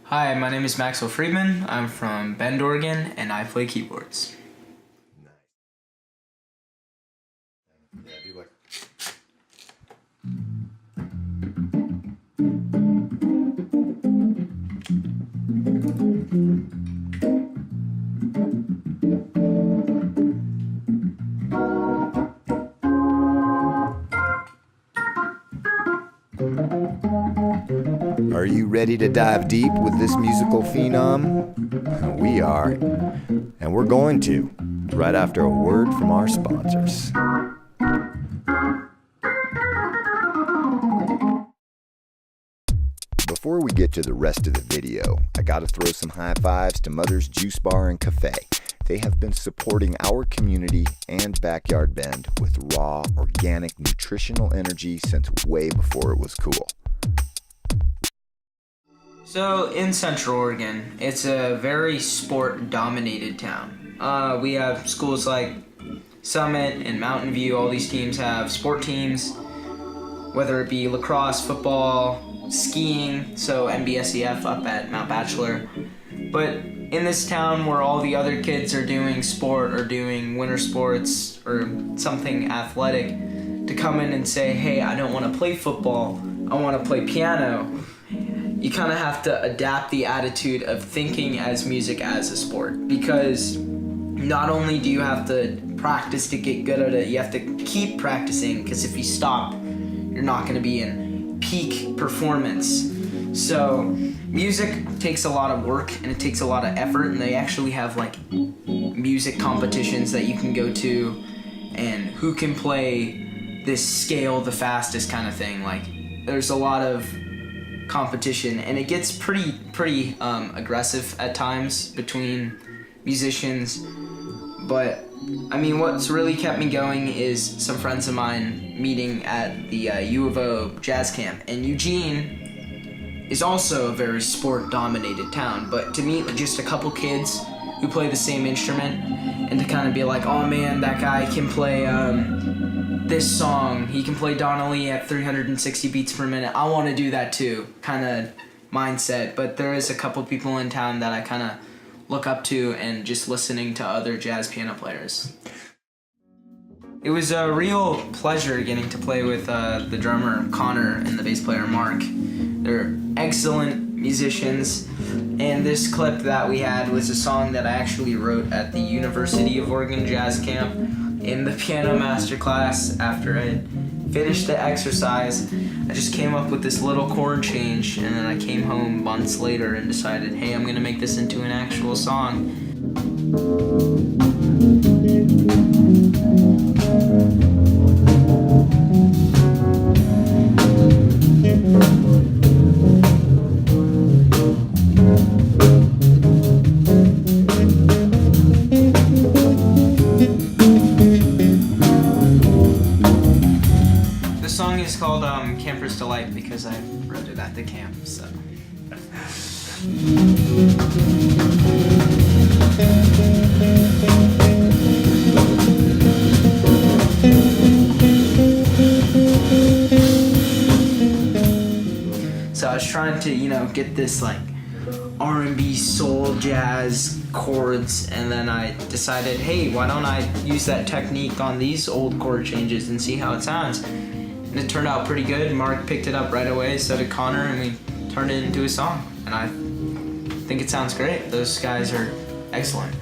Hi, my name is Maxwell Friedman. I'm from Bend, Oregon, and I play keyboards. Yeah, do like. Are you ready to dive deep with this musical phenom? We are, and we're going to, right after a word from our sponsors. Before we get to the rest of the video, I gotta throw some high fives to Mother's Juice Bar and Cafe. They have been supporting our community and Backyard Bend with raw, organic, nutritional energy since way before it was cool. So, in Central Oregon, it's a very sport-dominated town. We have schools like Summit and Mountain View. All these teams have sport teams, whether it be lacrosse, football, skiing, so NBSEF up at Mount Bachelor. But in this town where all the other kids are doing sport or doing winter sports or something athletic, to come in and say, hey, I don't want to play football, I want to play piano, you kind of have to adapt the attitude of thinking as music as a sport, because not only do you have to practice to get good at it, you have to keep practicing, because if you stop, you're not going to be in peak performance. So music takes a lot of work and it takes a lot of effort, and they actually have like music competitions that you can go to, and who can play this scale the fastest kind of thing. Like, there's a lot of competition, and it gets pretty aggressive at times between musicians. But I mean, what's really kept me going is some friends of mine meeting at the U of O jazz camp. And Eugene is also a very sport-dominated town, but to meet just a couple kids who play the same instrument and to kind of be like, oh man, that guy can play this song, he can play Donna Lee at 360 beats per minute, I want to do that too, kind of mindset. But there is a couple people in town that I kind of look up to, and just listening to other jazz piano players. It was a real pleasure getting to play with the drummer Connor and the bass player Mark. They're excellent musicians, and this clip that we had was a song that I actually wrote at the University of Oregon Jazz Camp in the piano master class. After I finished the exercise, I just came up with this little chord change, and then I came home months later and decided, hey, I'm gonna make this into an actual song. The song is called Camper's Delight because I wrote it at the camp, so. So I was trying to, get this like R&B soul jazz chords, and then I decided, hey, why don't I use that technique on these old chord changes and see how it sounds? And it turned out pretty good. Mark picked it up right away, so did Connor, and we turned it into a song. And I think it sounds great. Those guys are excellent.